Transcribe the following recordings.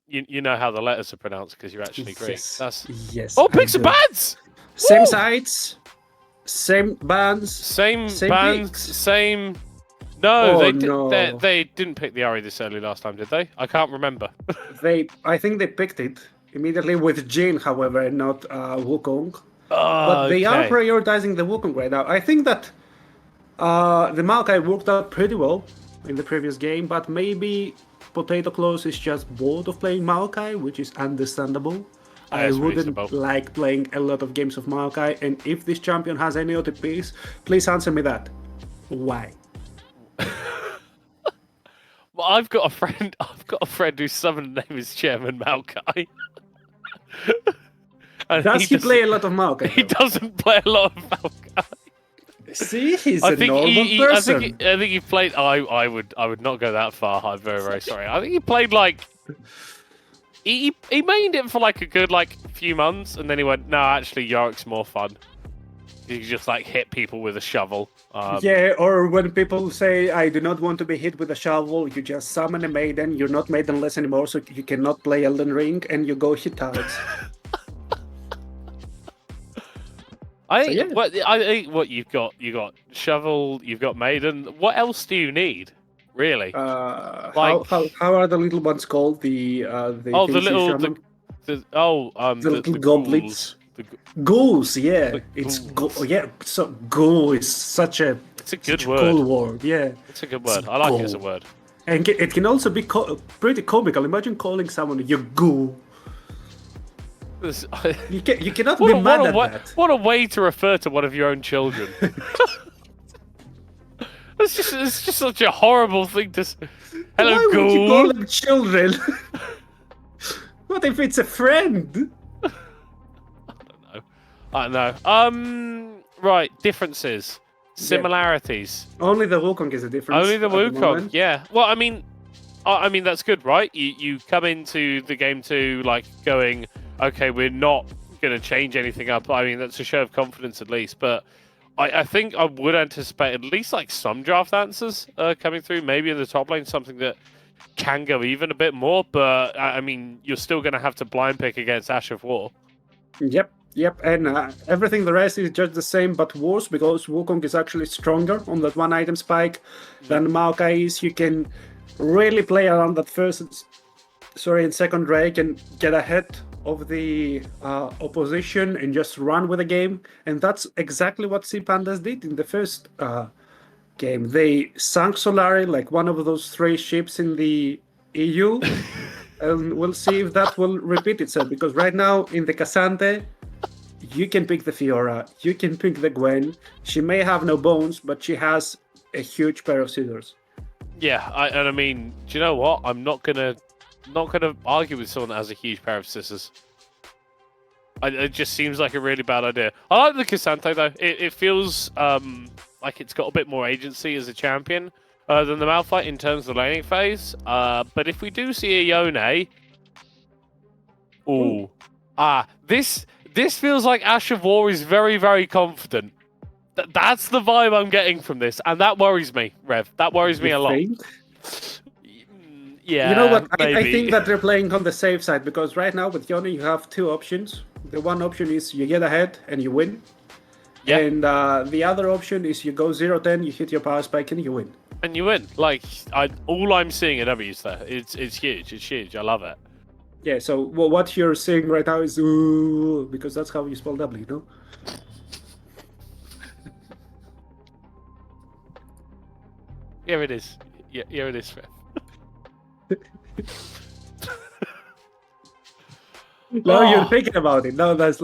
you know how the letters are pronounced because you're actually Greek. Yes. That's Yes. oh, I pick some do. bands. Same Woo! sides, same bands, Same same bands, picks. same. No, Oh they no. they didn't pick the Ari this early last time, did they? I can't remember. I think they picked it immediately with Jin, however, and not Wukong. Oh, But they are okay. prioritizing the Wukong right now. I think that the Maokai worked out pretty well in the previous game, but maybe Potato Claus is just bored of playing Maokai, which is understandable. I That's wouldn't reasonable. like playing a lot of games of Maokai, and if this champion has any OTPs, please answer me that. Why? Well, I've got a friend. I've got a friend whose summon name is Chairman Maokai. And Does he play a lot of Maokai? He doesn't play a lot of Maokai. See, he's I a think normal person. I think he played. I would not go that far. I'm very sorry. I think he played like he mained it for like a good few months, and then he went, no, actually Yorick's more fun. You just like hit people with a shovel. Yeah, or when people say, I do not want to be hit with a shovel, you just summon a maiden, you're not maidenless anymore, so you cannot play Elden Ring, and you go hit targets. I think what you've got shovel, you've got maiden. What else do you need, really? How are the little ones called? The the little the goblins. ghouls. Ghouls, yeah. It's So ghoul is such a word. cool word. Yeah, it's a good word. I like it as a word. And it can also be pretty comical. Imagine calling someone you ghoul. You cannot be mad at that. What a way to refer to one of your own children. It's just such a horrible thing to say. Hello, Why ghoul. would you call them children? What if it's a friend? I don't know. Right, differences. Similarities. Yeah. Only the Wukong is a difference. Only the Wukong, yeah. Well, I mean that's good, right? You come into the game to going, okay, we're not going to change anything up. I mean, that's a show of confidence at least. But I think I would anticipate at least some draft answers coming through. Maybe in the top lane, something that can go even a bit more. But I mean, you're still going to have to blind pick against Ash of War. Yep, and everything the rest is just the same but worse because Wukong is actually stronger on that one item spike than Maokai is. You can really play around that and second Drake and get ahead of the opposition and just run with the game. And that's exactly what Pandas did in the first game. They sunk Solary like one of those 3 ships in the EU. And we'll see if that will repeat itself because right now in the Cassante, you can pick the Fiora, you can pick the Gwen. She may have no bones, but she has a huge pair of scissors. Yeah, I mean, do you know what? I'm not gonna argue with someone that has a huge pair of scissors. It just seems like a really bad idea. I like the Cassante though. It feels like it's got a bit more agency as a champion than the Malphite in terms of the laning phase. But if we do see a Yone, this feels like Ash of War is very confident. That's the vibe I'm getting from this, and that worries me, Rev. That worries me a lot. Yeah, you know what? I think that they're playing on the safe side because right now with Yone you have 2 options. The one option is you get ahead and you win. Yeah. And the other option is you go 0-10, you hit your power spike and you win. And you win. All I'm seeing in W's there. It's huge. It's huge. I love it. Yeah, so what you're saying right now is ooh, because that's how you spell W, no? Here it is. Yeah, here it is, Rev. No, you're thinking about it. No, that's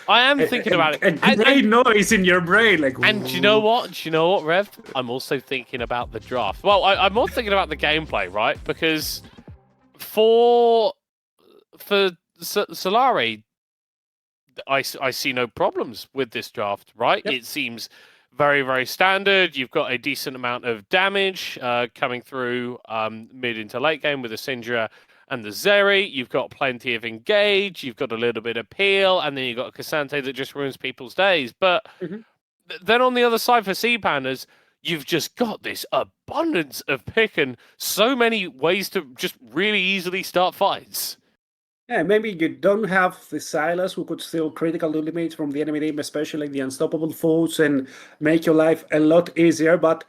I am thinking about it. A great noise in your brain, And do you know what? Rev? I'm also thinking about the draft. Well, I'm more thinking about the gameplay, right? Because for Solary, I see no problems with this draft, right? Yep. It seems very standard. You've got a decent amount of damage coming through mid into late game with the Syndra and the Zeri. You've got plenty of engage. You've got a little bit of peel, and then you've got a Cassante that just ruins people's days. But then on the other side for Pandas, you've just got this abundance of pick and so many ways to just really easily start fights. Yeah, maybe you don't have the Silas who could still critical limit from the enemy team, especially the unstoppable foes, and make your life a lot easier. But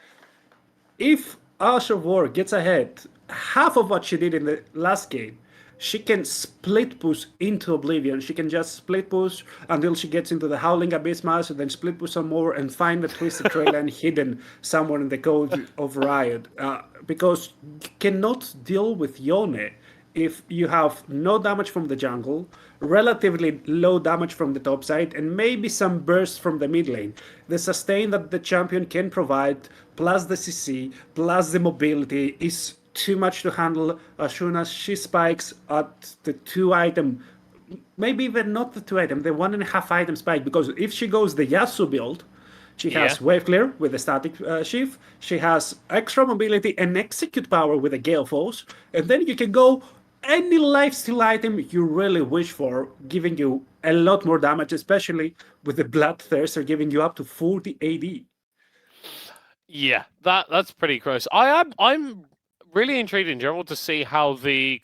if Asher War gets ahead, half of what she did in the last game, she can split push into Oblivion. She can just split push until she gets into the Howling Abyss Master, then split push some more and find the Twisted Trail and hidden somewhere in the code of Riot. Because you cannot deal with Yone if you have no damage from the jungle, relatively low damage from the top side, and maybe some bursts from the mid lane. The sustain that the champion can provide, plus the CC, plus the mobility, is too much to handle as soon as she spikes at the 2-item, maybe even not the 2-item, the 1.5-item spike, because if she goes the Yasuo build, she has wave clear with the static shift. She has extra mobility and execute power with the Gale Force. And then you can go any lifesteal item you really wish for, giving you a lot more damage, especially with the Bloodthirster giving you up to 40 AD. Yeah, that's pretty gross. I'm really intrigued in general to see how the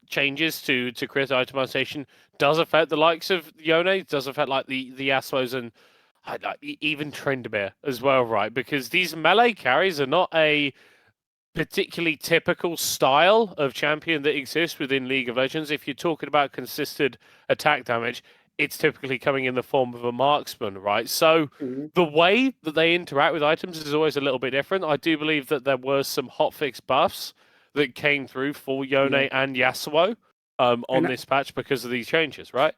changes to crit itemization does affect the likes of Yone, does affect like the Yasuos and like even Tryndamere as well, right? Because these melee carries are not a particularly typical style of champion that exists within League of Legends. If you're talking about consistent attack damage, it's typically coming in the form of a marksman, right? So the way that they interact with items is always a little bit different. I do believe that there were some hotfix buffs that came through for Yone and Yasuo on this patch because of these changes, right?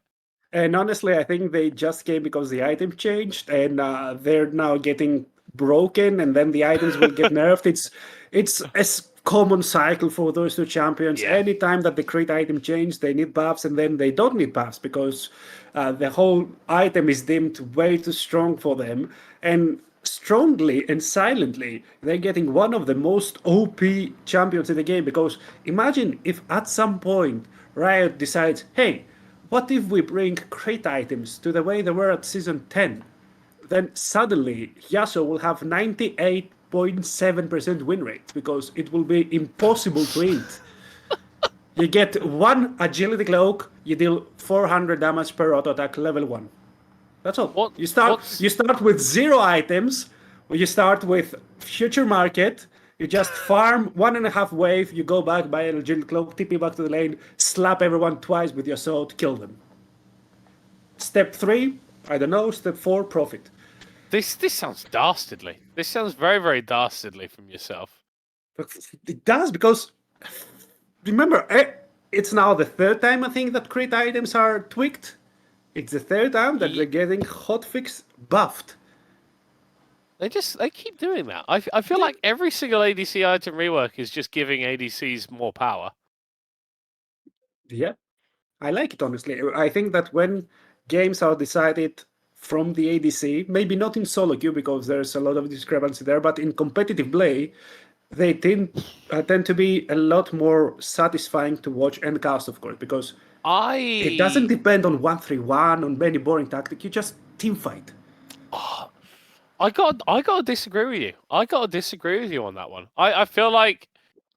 And honestly, I think they just came because the item changed, and they're now getting broken, and then the items will get nerfed. It's a common cycle for those two champions. Yeah. Anytime that the crit item change, they need buffs, and then they don't need buffs because the whole item is deemed way too strong for them. And strongly and silently, they're getting one of the most OP champions in the game. Because imagine if at some point Riot decides, hey, what if we bring crit items to the way they were at Season 10? Then suddenly Yasuo will have 98.7% win rate because it will be impossible to hit. You get one agility cloak, you deal 400 damage per auto attack level 1. That's all. You start with 0 items, or you start with future market. You just farm 1.5 wave, you go back, buy an agility cloak, TP back to the lane, slap everyone twice with your sword, kill them. Step 3, I don't know. Step 4, profit. This sounds dastardly. This sounds very, very dastardly from yourself. It does, because remember, it's now the 3rd time I think that crit items are tweaked. It's the 3rd time that they're getting hotfix buffed. They keep doing that. I feel like every single ADC item rework is just giving ADCs more power. Yeah, I like it, honestly. I think that when games are decided from the ADC, maybe not in solo queue because there's a lot of discrepancy there, but in competitive play, they tend to be a lot more satisfying to watch and cast, of course, because it doesn't depend on 1-3-1, on any boring tactic. You just team fight. I gotta disagree with you. I gotta disagree with you on that one. I feel like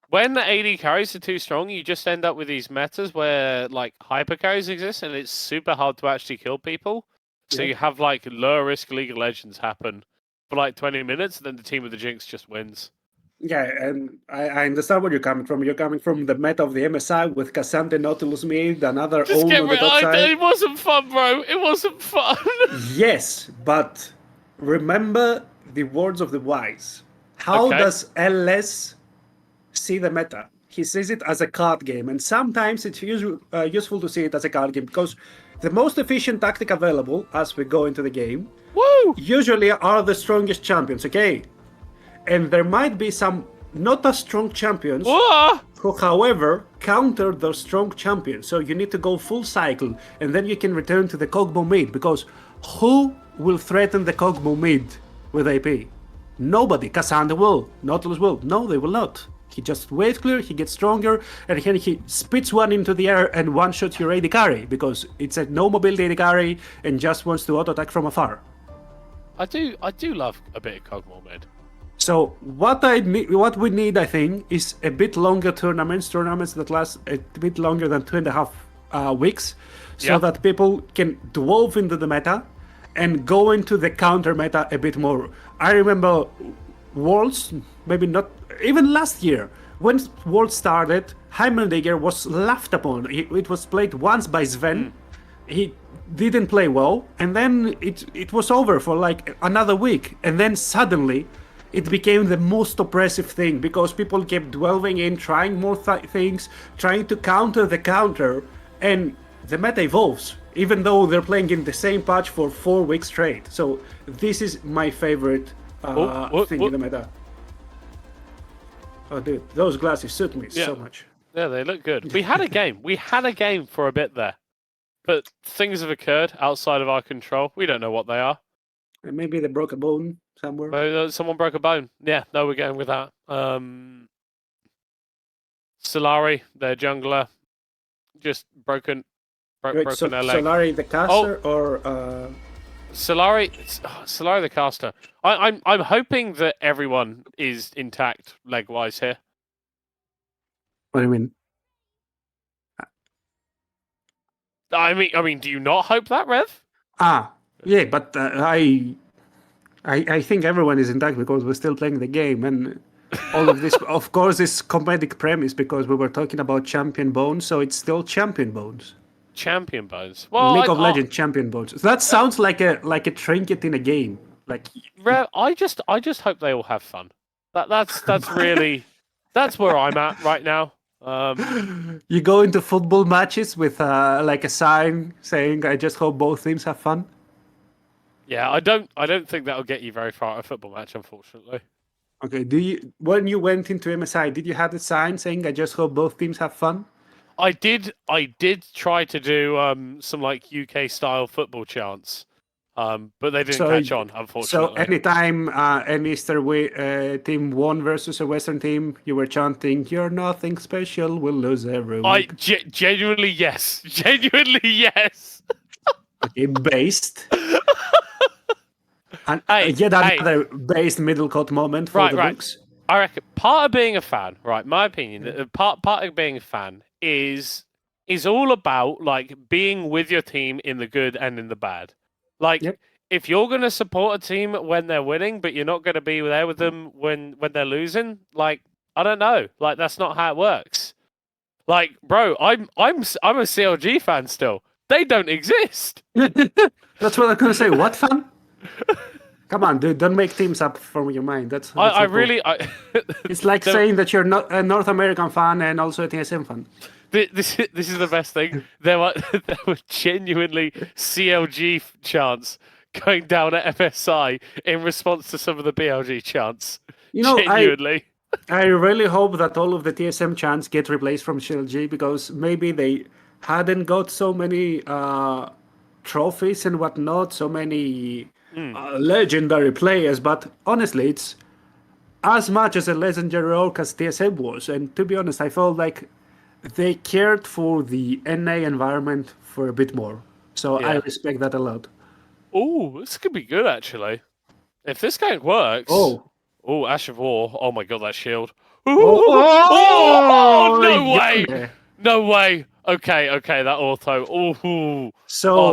when the AD carries are too strong, you just end up with these metas where like hyper carries exist, and it's super hard to actually kill people. So you have like low risk League of Legends happen for like 20 minutes, and then the team with the Jinx just wins. Yeah, and I understand where you're coming from. You're coming from the meta of the MSI with Cassandra, Nautilus mid, another own on the top side. It wasn't fun, bro. It wasn't fun. Yes, but remember the words of the wise. How does LS see the meta? He sees it as a card game, and sometimes it's useful to see it as a card game because the most efficient tactic available as we go into the game usually are the strongest champions, okay? And there might be some not as strong champions who, however, counter those strong champions. So you need to go full cycle, and then you can return to the Kog'Maw mid, because who will threaten the Kog'Maw mid with AP? Nobody. Cassandra will. Nautilus will. No, they will not. He just wave clear, he gets stronger, and then he spits one into the air and one-shots your AD carry, because it's a no mobility AD carry and just wants to auto-attack from afar. I do love a bit of Kog'Maw mid. So what we need, I think, is a bit longer tournaments that last a bit longer than 2.5 weeks, so Yeah. that people can delve into the meta and go into the counter meta a bit more. I remember Worlds, maybe not even last year, when Worlds started, Heimerdinger was laughed upon. It was played once by Sven. He didn't play well, and then it was over for like another week, and then suddenly it became the most oppressive thing because people kept delving in, trying more things, trying to counter the counter, and the meta evolves, even though they're playing in the same patch for 4 weeks straight. So this is my favorite thing in the meta. Oh, dude, those glasses suit me so much. Yeah, they look good. We had a game. We had a game for a bit there. But things have occurred outside of our control. We don't know what they are. And maybe they broke a bone somewhere. Maybe someone broke a bone. Yeah, no, we're going with that. Solary, their jungler, just broken their leg. Solary the caster or Solary the caster. I'm hoping that everyone is intact leg wise here. what do you mean? I mean, do you not hope that, Rev? Yeah, but I think everyone is intact because we're still playing the game, and all of this, of course, is comedic premise because we were talking about champion bones, so it's still champion bones. Champion bones. Well, League of Legends champion bones. That sounds like a trinket in a game. Like, Rev, I just hope they all have fun. That's really that's where I'm at right now. You go into football matches with like a sign saying, "I just hope both teams have fun." Yeah, I don't think that'll get you very far at a football match, unfortunately. Okay, when you went into MSI, did you have a sign saying, "I just hope both teams have fun"? I did try to do some like UK style football chants. But they didn't catch on, unfortunately. So anytime an Easter team won versus a Western team, you were chanting, "You're nothing special, we'll lose every week." Genuinely yes. Genuinely yes. Okay, based. And yet another based Middlecott moment for the books. I reckon part of being a fan, right? My opinion, part of being a fan is all about like being with your team in the good and in the bad. Like, if you're going to support a team when they're winning, but you're not going to be there with them when they're losing, like, I don't know. Like, that's not how it works. Like, bro, I'm a CLG fan still. They don't exist. That's what I'm going to say. What fan? Come on, dude! Don't make teams up from your mind. That's I really. It's like saying that you're not a North American fan and also a TSM fan. This is the best thing. There were genuinely CLG chants going down at FSI in response to some of the BLG chants. You know, genuinely. I really hope that all of the TSM chants get replaced from CLG because maybe they hadn't got so many trophies and whatnot, so many legendary players. But honestly, it's as much as a legendary orc as TSM was. And to be honest, I felt like they cared for the NA environment for a bit more. So I respect that a lot. Oh, this could be good, actually. If this game works... Oh, Ash of War. Oh my god, that shield. Oh, no way! No way! Okay, that auto. Oh,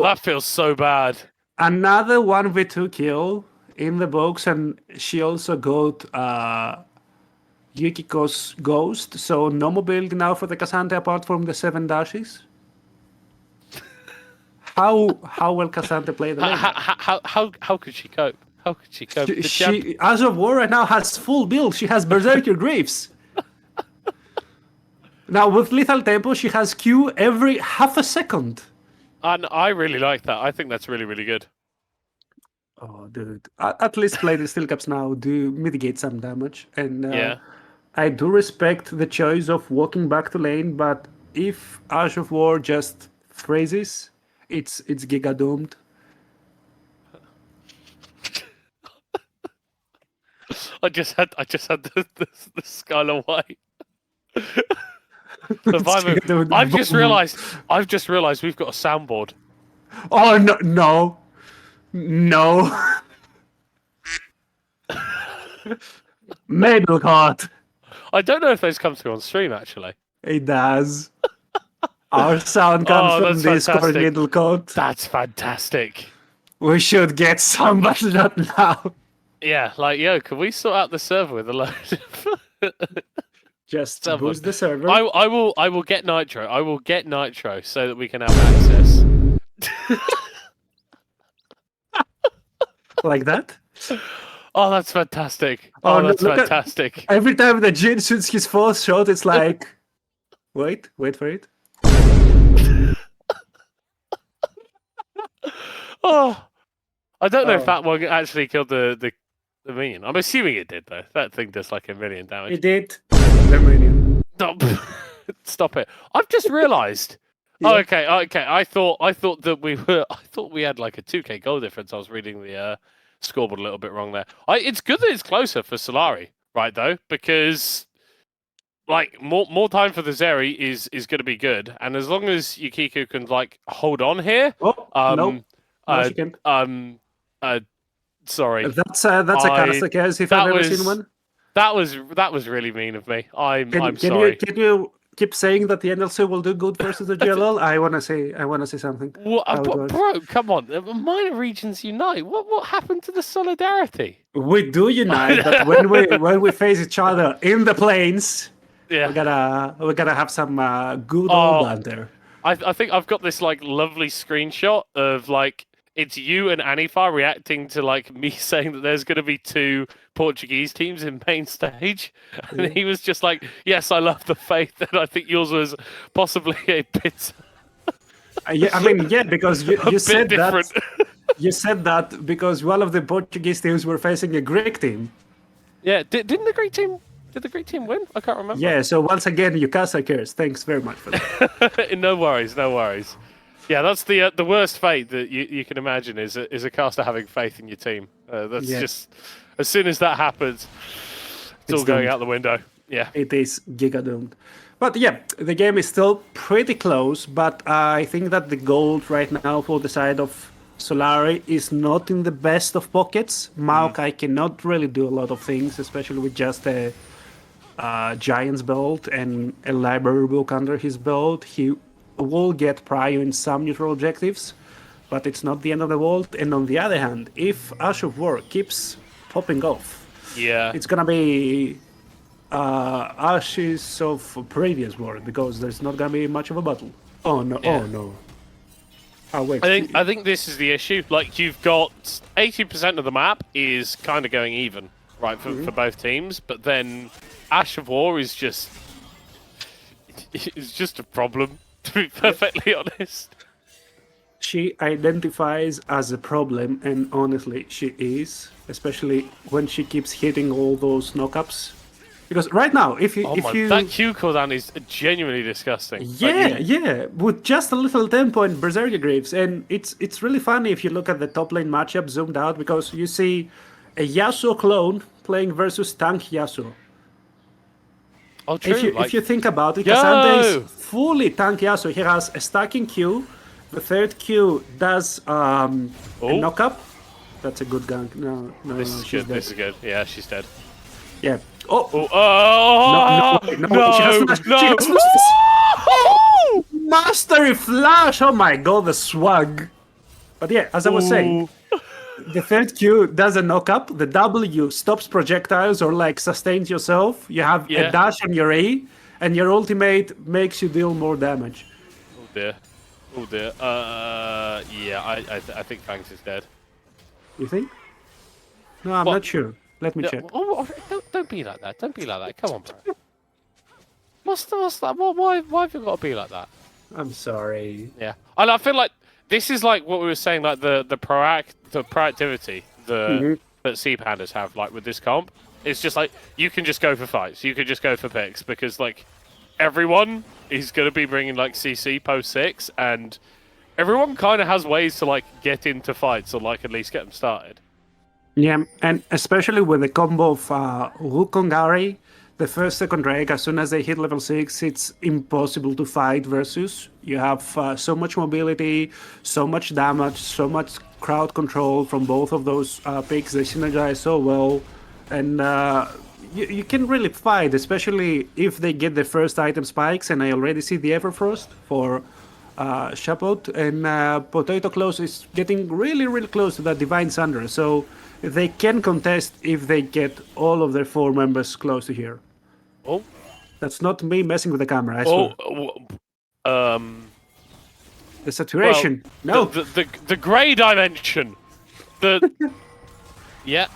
that feels so bad. Another 1v2 kill in the box, and she also got Yukiko's Ghost, so no mobility now for the Cassandra apart from the 7 dashes. How will Cassandra play the lane? How could she cope? How could she cope? She Ash of War right now has full build. She has Berserker Greaves. Now with Lethal Tempo, she has Q every half a second. And I really like that. I think that's really, really good. Oh, dude. At least play the Steel Caps now do mitigate some damage. And I do respect the choice of walking back to lane, but if Ash of War just phrases, it's Giga doomed. I just had the Skylar White. I've just realised we've got a soundboard. Oh no. Mabelcott. I don't know if those come through on stream actually. It does. Our sound comes Oh, from that's Discord, fantastic. Middlecott. That's fantastic. We should get some, but not now. Yeah, like yo, can we sort out the server with a load of Just someone? boost the server. I will get Nitro. I will get Nitro so that we can have access. Like that? Oh, that's fantastic. Oh, Oh, no, that's look at- fantastic. Every time that Jin shoots his first shot, it's like, wait for it. Oh, I don't know if Oh. that one actually killed the minion. I'm assuming it did though. That thing does like 1 million damage. It did. The minion. Stop. Stop it. I've just realised. Yeah. Oh, okay. I thought that we had like a 2k goal difference. I was reading the scoreboard a little bit wrong there. It's good that it's closer for Solary, right? Though, because like more time for the Zeri is going to be good, and as long as Yukiku can like hold on here. Oh, no. No, she can't. Sorry. That's a Karsak as if I've ever seen one. That was really mean of me. I'm Can sorry. can you keep saying that the NLC will do good versus the GLL? I wanna say something. Bro, come on. Minor regions unite. What happened to the solidarity? We do unite, but when we face each other in the plains, Yeah. we gotta have some good old banter. I think I've got this like lovely screenshot of like it's you and Anifar reacting to like me saying that there's going to be 2 Portuguese teams in main stage, and he was just like, "Yes, I love the faith," and I think yours was possibly a bit. Yeah, I mean, yeah, because you said different. that. You said that because one of the Portuguese teams were facing a Greek team. Yeah, didn't the Greek team? Did the Greek team win? I can't remember. Yeah, so once again, Yukasa cares. Thanks very much for that. No worries. Yeah, that's the worst fate that you can imagine is a caster having faith in your team. That's just as soon as that happens, it's all going doomed. out the window. Yeah, It is giga doomed. But yeah, the game is still pretty close, but I think that the gold right now for the side of Solary is not in the best of pockets. Maokai cannot really do a lot of things, especially with just a Giant's build and a library book under his belt. He will get prio in some neutral objectives, but it's not the end of the world. And on the other hand, if Ash of War keeps popping off, it's gonna be Ashes of previous war because there's not gonna be much of a battle. Oh no! Yeah. Oh no! Oh wait! I think this is the issue. Like you've got 80% of the map is kind of going even, right, for both teams, but then Ash of War is just a problem. To be perfectly honest, She identifies as a problem, and honestly, she is, especially when she keeps hitting all those knockups. Because right now, if you that Q cooldown is genuinely disgusting. yeah, with just a little tempo and Berserker Greaves, and it's really funny if you look at the top lane matchup zoomed out because you see a Yasuo clone playing versus tank Yasuo. Oh, true. If you think about it, Cassandra is fully tank Yasuo. He has a stacking Q. The third Q does a knock-up. That's a good gank. No, this is good. dead. This is good. Yeah, she's dead. Yeah. No! She has flash. She has flash. Mastery flash! Oh my god, the swag. But yeah, as I was saying, the third Q does a knock-up. The W stops projectiles or like sustains yourself. You have a dash on your A, and your ultimate makes you deal more damage. Oh dear. Oh dear. Yeah, I think Fangs is dead. You think? No, I'm not sure. Let me check. Don't be like that. Don't be like that. Come on, bro. What's that? Why have you got to be like that? I'm sorry. Yeah, and I feel like this is like what we were saying, like the proactivity that C Pandas have, like with this comp. It's just like you can just go for fights, you can just go for picks because like everyone is going to be bringing like CC post 6, and everyone kind of has ways to like get into fights or like at least get them started. Yeah, and especially with the combo of Wukong Ari, the first, second Drake, as soon as they hit level 6, it's impossible to fight versus. You have so much mobility, so much damage, so much crowd control from both of those picks. They synergize so well. And you can really fight, especially if they get the first item spikes, and I already see the Everfrost for Shapot, and Potato Claus is getting really close to that Divine Sunder, so they can contest if they get all of their 4 members close to here. Oh. That's not me messing with the camera, I swear. The saturation. Well, no. The grey dimension. The yeah.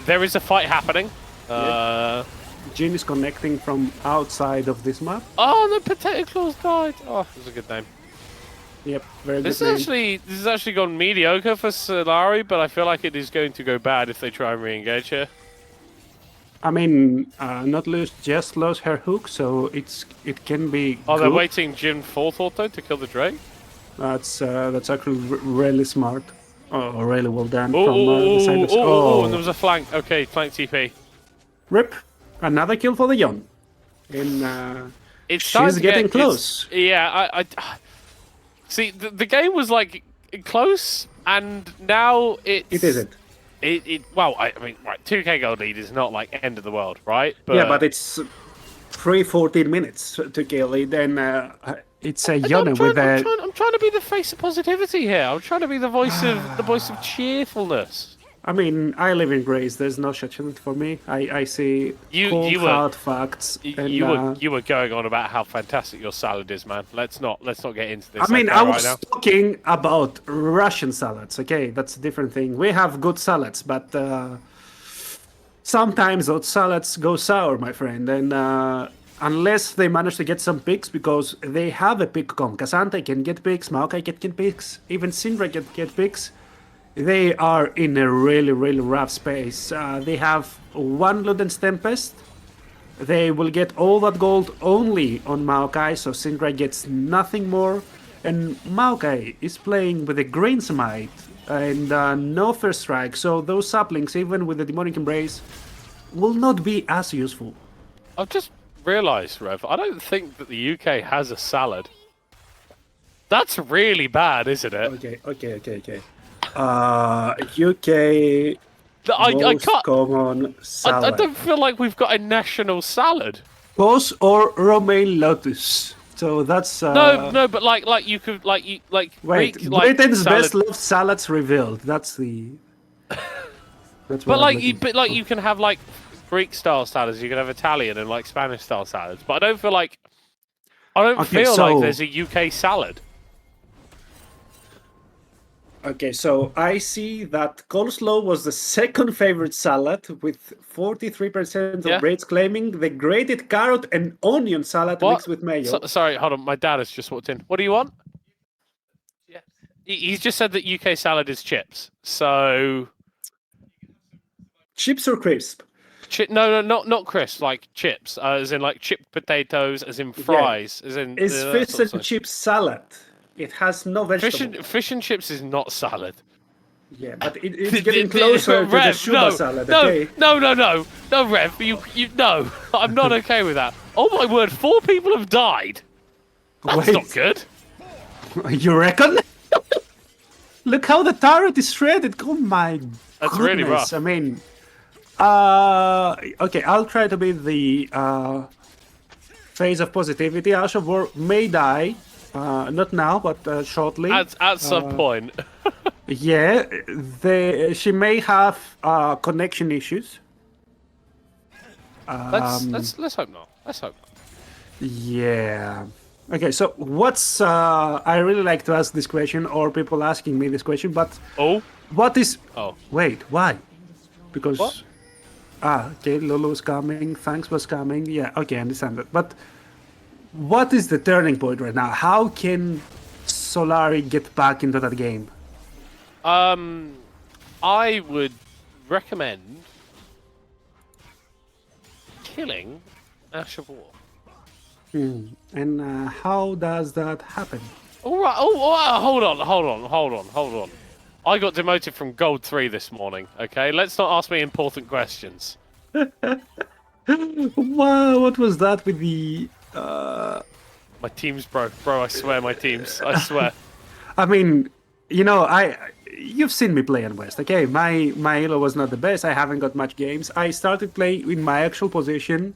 There is a fight happening. Jin is connecting from outside of this map. Oh, the Potato Claus died. Oh, that's a good name. Yep, very This good is name. this has actually gone mediocre for Solary, but I feel like it is going to go bad if they try and re-engage here. I mean, not lose, just lose her hook, so it can be. Oh, good. they're waiting Jin Forethought though to kill the Drake. That's actually really smart. Oh, really well done from the side of. And there was a flank. Okay, flank TP. Rip, another kill for the Yon. And She's getting close. Yeah, I see. The game was like close, and now it's. It isn't. Well, I mean, right, 2K gold lead is not like end of the world, right? Yeah, but it's 14 minutes to kill it, and it's a Yone with a. I'm trying to be the face of positivity here. I'm trying to be the voice of cheerfulness. I mean, I live in Grace. There's no judgment for me. I see hard facts. You were going on about how fantastic your salad is, man. Let's not get into this. I mean, I was talking about Russian salads. Okay, that's a different thing. We have good salads, but sometimes those salads go sour, my friend. And unless they manage to get some picks, because they have a pick comp. Kazante can get picks, Maokai can get picks, even Syndra can get picks. They are in a really rough space. They have 1 Luden's Tempest. They will get all that gold only on Maokai, so Syndra gets nothing more. And Maokai is playing with a Green Smite and no First Strike, so those saplings, even with the Demonic Embrace, will not be as useful. I've just realised, Rev, I don't think that the UK has a salad. That's really bad, isn't it? Okay. UK most common salad. I don't feel like we've got a national salad. Pos or romaine lotus. So that's no, but like you could wait. Greek, Britain's salad. best loved salads revealed. That's the. That's but you can have like Greek style salads. You can have Italian and like Spanish style salads. But I don't feel like like there's a UK salad. Okay, so I see that coleslaw was the second favorite salad, with 43% of rates claiming the grated carrot and onion salad mixed with mayo. Sorry, hold on. My dad has just walked in. What do you want? Yeah. He's just said that UK salad is chips. So. Chips or crisp? No, not crisp. Like chips, as in like chipped potatoes, as in fries, as in. It's fish and chips salad. It has no vegetables. Fish and chips is not salad. Yeah, but it's getting closer to the Shuba salad, okay? No, Rev, no. I'm not okay with that. Oh my word, 4 people have died. That's not good. You reckon? Look how the turret is shredded. Oh my That's goodness. really rough. I mean, okay, I'll try to be the phase of positivity. Asha War may die. Not now, but shortly. At some point. Yeah, she may have connection issues. Let's hope not. Let's hope not. Yeah. Okay, so what's I really like to ask this question, or people asking me this question, but what is? Oh, wait, why? Because what? Okay, Lulu's coming. Thanks for coming. Yeah, okay, I understand that, but. What is the turning point right now? How can Solary get back into that game? I would recommend killing Ash of War. And how does that happen? All right. Hold on. I got demoted from Gold 3 this morning. Okay, let's not ask me important questions. Wow, what was that with the? My teams, bro. I swear, my teams. I swear. I mean, you know, you've seen me play in West, okay? My elo was not the best. I haven't got much games. I started playing in my actual position.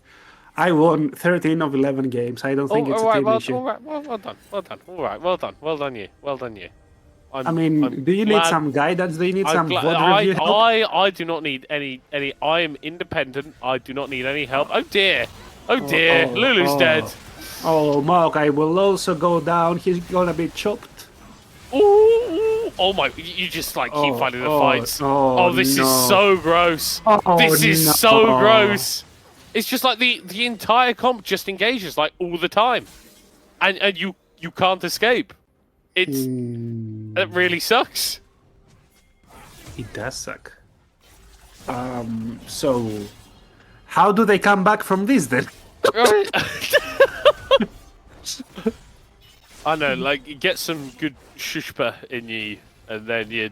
I won 13 of 11 games. I don't think Oh, it's all a right, team issue. well done, well done. All right, well done you, well done you. I mean, I'm do you need glad. some guidance? Do you need I'm some glad. VOD review help? I do not need any. I am independent. I do not need any help. Oh dear, Lulu's dead. Oh, Mark, I will also go down. He's gonna be chopped. Ooh, oh my! You just like keep finding the fights. Oh, this is so gross. This is so gross. It's just like the entire comp just engages like all the time, and you can't escape. It really sucks. It does suck. So how do they come back from this then? Right. I know, like you get some good shushpa in you, and then you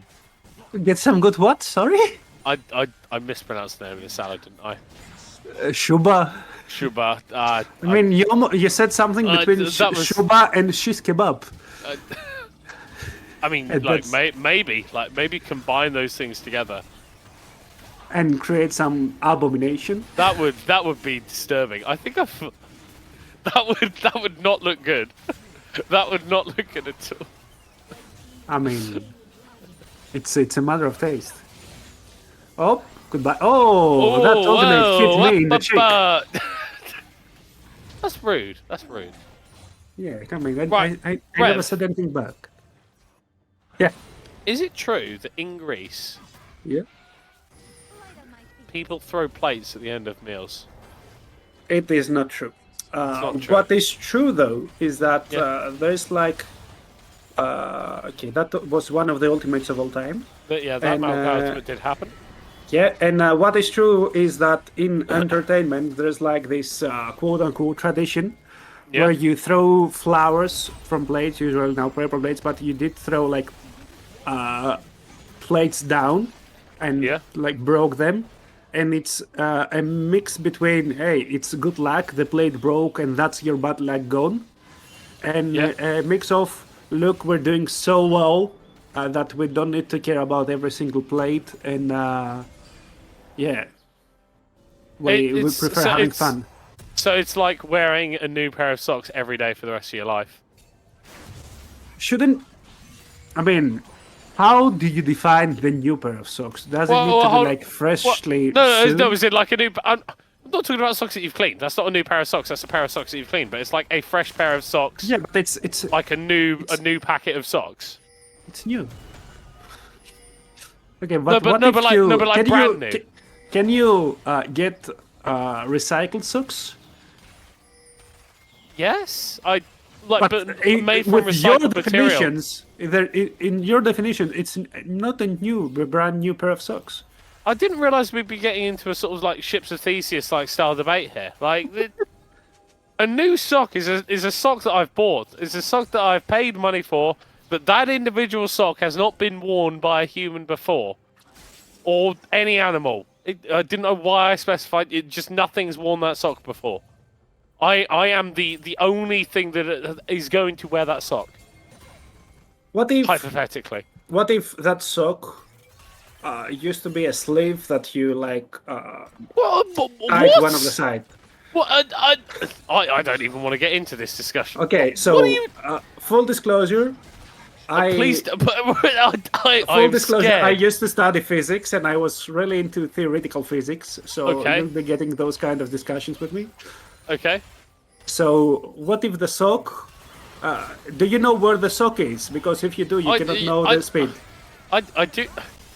Get some good what? Sorry? I mispronounced the name of the salad, didn't I? Shuba. Shuba. I mean, you said something between that was- Shuba and shish kebab. I mean, And like that's- maybe combine those things together. And create some abomination. That would be disturbing. I think that would not look good. That would not look good at all. I mean, it's a matter of taste. Oh, goodbye. Oh, that ultimate hit me in the cheek. That's rude. That's rude. Yeah, I mean, Right, I Rev. never said anything back. Yeah. Is it true that in Greece Yeah. people throw plates at the end of meals? It is not true. not true. What is true though is that Yeah. there's like, okay, that was one of the ultimates of all time. But yeah, that And, ultimate did happen. Yeah, and what is true is that in entertainment there's like this quote-unquote tradition Yeah. where you throw flowers from plates, usually now paper plates, but you did throw like plates down and Yeah. like broke them. And it's a mix between, hey, it's good luck, the plate broke and that's your bad luck gone. And Yeah. a mix of, look, we're doing so well that we don't need to care about every single plate. And yeah, we It's- prefer so having it's- fun. So it's like wearing a new pair of socks every day for the rest of your life. Shouldn't, I mean, how do you define the new pair of socks? Does it need to be hold- like freshly No, sewn? is it like a new? I'm not talking about socks that you've cleaned. That's not a new pair of socks. That's a pair of socks that you've cleaned. But it's like a fresh pair of socks. Yeah, but it's Like a new packet of socks. It's new. Okay, but but- what no, if but like- you no, but like can brand you new. can you get recycled socks? Yes, I like, but made from with your recycled material. definitions, in your definition, it's not a brand new pair of socks. I didn't realize we'd be getting into a sort of like ships of Theseus like style debate here. Like, a new sock is a sock that I've bought. It's a sock that I've paid money for. But that individual sock has not been worn by a human before, or any animal. I didn't know why I specified it. Just nothing's worn that sock before. I am the only thing that is going to wear that sock. What if Hypothetically. that sock used to be a sleeve that you like What? tied one of the side? What? I don't even want to get into this discussion. Okay, so What are you- full disclosure. Please, Full I'm disclosure, scared. I used to study physics and I was really into theoretical physics, so Okay. you'll be getting those kind of discussions with me. Okay. So, what if the sock... do you know where the sock is? Because if you do, you cannot know the speed. I do.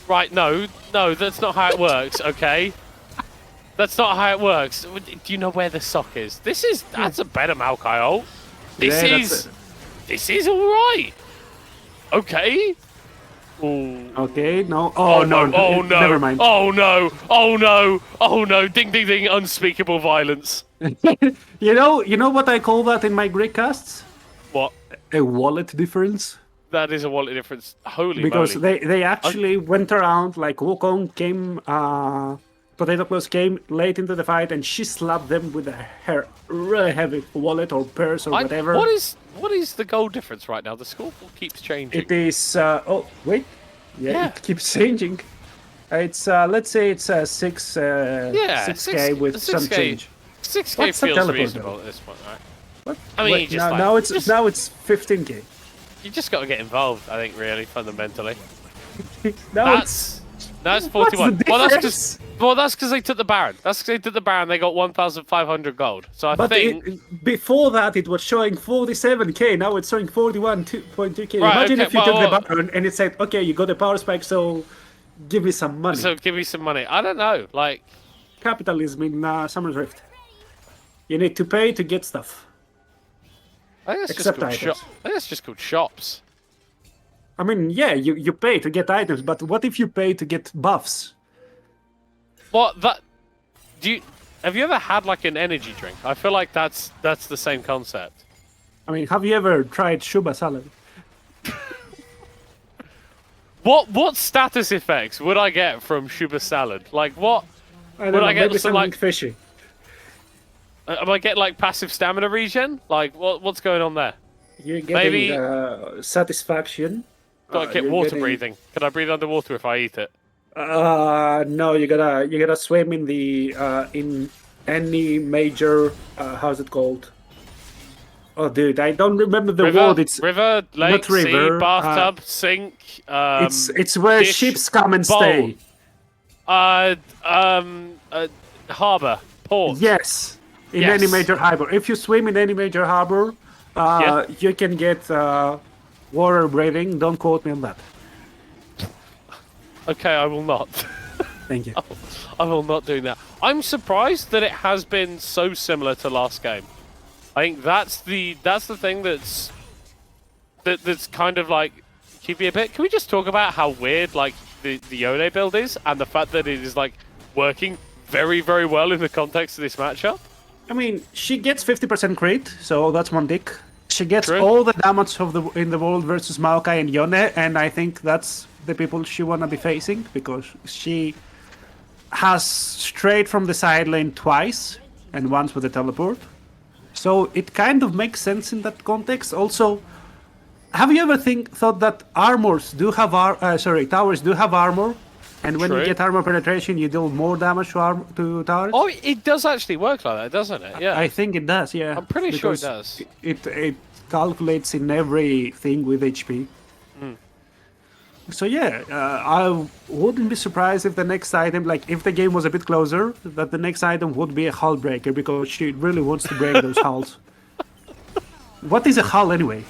Right, no, that's not how it works, okay? That's not how it works. Do you know where the sock is? That's a better Malkaio. This is alright. Okay. Ooh. Okay, no. Oh, no, Oh no. never mind. Oh no. Oh no. Oh no. Ding ding ding. Unspeakable violence. You know what I call that in my Greek casts? What? A wallet difference. That is a wallet difference. Holy Because moly. they actually went around, like Wukong came, Potato Claus came late into the fight and she slapped them with her really heavy wallet or purse or whatever. What is the goal difference right now? The scoreboard keeps changing. It is, oh, wait. Yeah, it keeps changing. It's let's say it's 6K with some change. 6K What's a feels teleport, reasonable though? at this point, right? What? I mean, Wait, you just now like, now it's 15K. you just got to get involved. I think really fundamentally. Now it's That's what's 41. the Well, difference? that's because they took the Baron. That's because they took the Baron. They got 1,500 gold. So I But think before that, it was showing 47K. Now it's showing 41.2K. Right, Imagine okay, if you well, took well, the Baron and it said, "Okay, you got a power spike, so give me some money." so give me some money. I don't know. Like, Capitalism in Summer's Rift. You need to pay to get stuff. I think it's Except just called items. I think it's just called shops. I mean, yeah, you pay to get items, but what if you pay to get buffs? What that? Have you ever had like an energy drink? I feel like that's the same concept. I mean, have you ever tried Shuba salad? What status effects would I get from Shuba salad? Like what? I don't Would know, I get maybe some, something like- fishy. Am I getting like passive stamina regen? Like what's going on there? You're Maybe- getting satisfaction. Gotta get you're water getting- breathing. Can I breathe underwater if I eat it? No, you gotta swim in the in any major how's it called? Oh, dude, I don't remember the word. It's river, lake, river, sea, bathtub, sink. it's where dish, ships come and bowl. stay. Harbor, port. Yes, in Yes. any major harbor. If you swim in any major harbor, Yeah. you can get water breathing. Don't quote me on that. Okay, I will not. Thank you. I will not do that. I'm surprised that it has been so similar to last game. I think that's the thing that's kind of like keep me a bit. Can we just talk about how weird like the Yone build is and the fact that it is like working very, very well in the context of this matchup? I mean, she gets 50% crit, so that's one dick. She gets True. all the damage in the world versus Maokai and Yone, and I think that's the people she wanna be facing because she has strayed from the side lane twice and once with the teleport. So it kind of makes sense in that context. Also, have you ever thought that towers do have armor, and when you True. get armor penetration, you deal more damage to towers? Oh, it does actually work like that, doesn't it? Yeah. I think it does, yeah. I'm pretty sure it Because does. It calculates in everything with HP. So yeah, I wouldn't be surprised if the next item, like if the game was a bit closer, that the next item would be a hull breaker because she really wants to break those hulls. What is a hull anyway?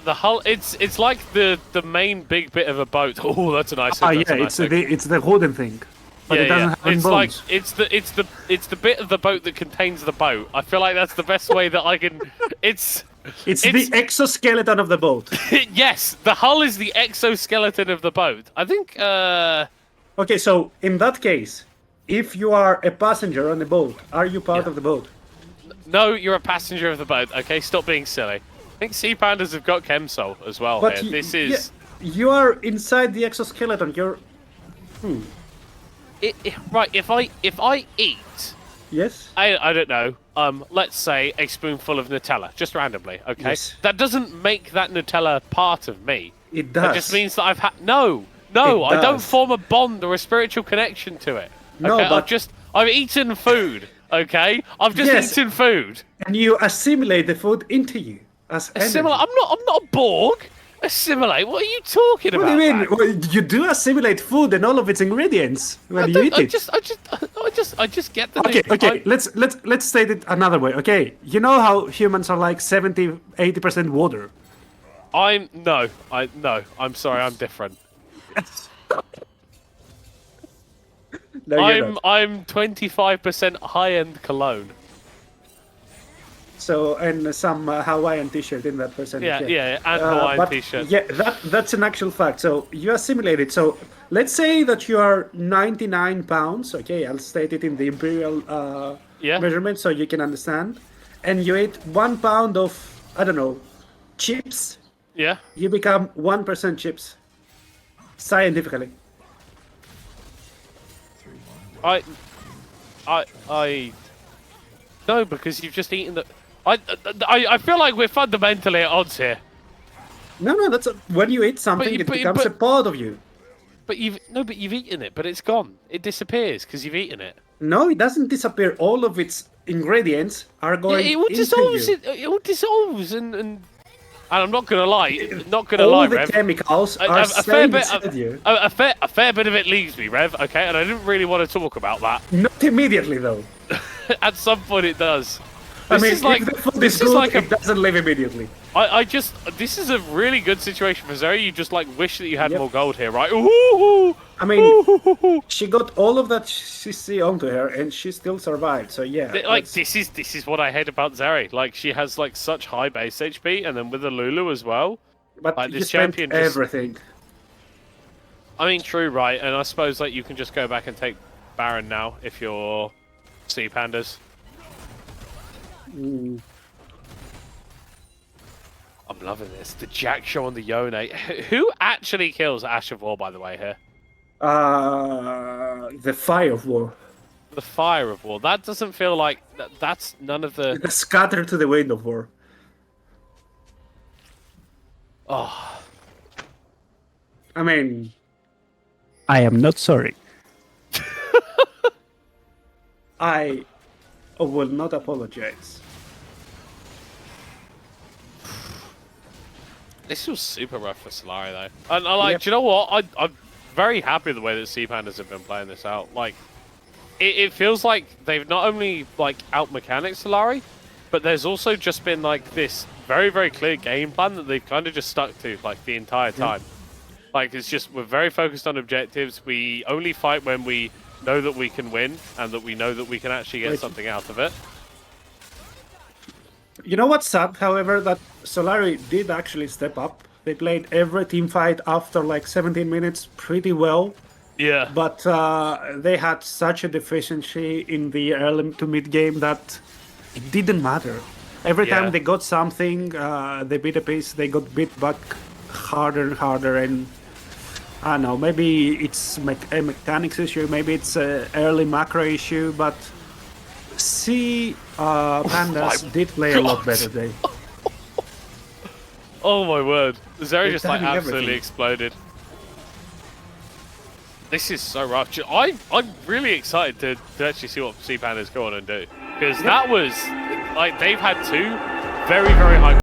The hull, it's like the main big bit of a boat. Oh, that's a nice thing. Yeah, it's the wooden thing, but it doesn't have any It's bones. like it's the bit of the boat that contains the boat. I feel like that's the best way that I can. It's the exoskeleton of the boat. yes, the hull is the exoskeleton of the boat. I think. Okay, so in that case, if you are a passenger on the boat, are you part of the boat? No, you're a passenger of the boat. Okay, stop being silly. I think sea pandas have got chemsol as well. But Here. This is. You are inside the exoskeleton. You're Right. If I eat. yes. I don't know. Let's say a spoonful of Nutella, just randomly. Okay, Yes. that doesn't make that Nutella part of me. It does. It just means that I've had no. I don't does. form a bond or a spiritual connection to it. No, okay? but- I've eaten food. Okay, I've just Yes. eaten food. And you assimilate the food into you as energy. Assimilate. I'm not a Borg. Assimilate. What are you talking What about? do you mean? man? Well, you do assimilate food and all of its ingredients when you eat I it. just get the. Okay. Let's state it another way. Okay, you know how humans are like 70-80% water. No. I'm sorry. I'm different. No, you're not. I'm 25% high-end cologne. So and some Hawaiian T-shirt in that percentage. Yeah, and Hawaiian but t-shirt. Yeah, that's an actual fact. So you assimilate it. So let's say that you are 99 pounds. Okay, I'll state it in the imperial Yeah. measurement so you can understand. And you ate 1 pound of, I don't know, chips. Yeah. You become 1% chips. Scientifically. No, because you've just eaten the. I feel like we're fundamentally at odds here. No, that's when you eat something, it becomes a part of you. But you've eaten it, but it's gone. It disappears because you've eaten it. No, it doesn't disappear. All of its ingredients are going it all into dissolves. you. It all dissolves, and I'm not gonna lie. All the Rev. chemicals are A fair staying bit. inside you. A fair bit of it leaves me, Rev. Okay, and I didn't really want to talk about that. Not immediately, though. At some point, it does. I mean, if the food is good, it doesn't leave immediately. This is a really good situation for Zeri. You just like wish that you had Yep. more gold here, right? Ooh, I mean, she got all of that CC onto her, and she still survived. So yeah, like this is what I hate about Zeri. Like she has like such high base HP, and then with the Lulu as well. But like, you this spent champion everything. I mean, true, right? And I suppose like you can just go back and take Baron now if you're Sea Pandas. Mm. I'm loving this. The Jack Show on the Yone. Who actually kills Ash of War, by the way, here? The Fire of War. The Fire of War. That doesn't feel like... That's none of the... The Scatter to the Wind of War. Oh. I mean... I am not sorry. I will not apologize. This was super rough for Solary, though. And I like, do you know what? I'm very happy the way that Sea Pandas have been playing this out. Like, it feels like they've not only, like, out-mechanicked Solary, but there's also just been, like, this very, very clear game plan that they've kind of just stuck to, like, the entire time. Like, it's just, we're very focused on objectives. We only fight when we know that we can win, and that we know that we can actually get something out of it. You know what's sad, however, that Solary did actually step up. They played every team fight after like 17 minutes pretty well. Yeah. But they had such a deficiency in the early to mid game that it didn't matter. Every time they got something, they beat a piece, they got beat back harder and harder. And I don't know, maybe it's a mechanics issue, maybe it's an early macro issue, but Pandas did play a lot better today. Oh my word. Zeri just like absolutely everything. exploded. This is so rough. I'm really excited to actually see what Sea Pandas go on and do. Because that was, like, they've had two very, very high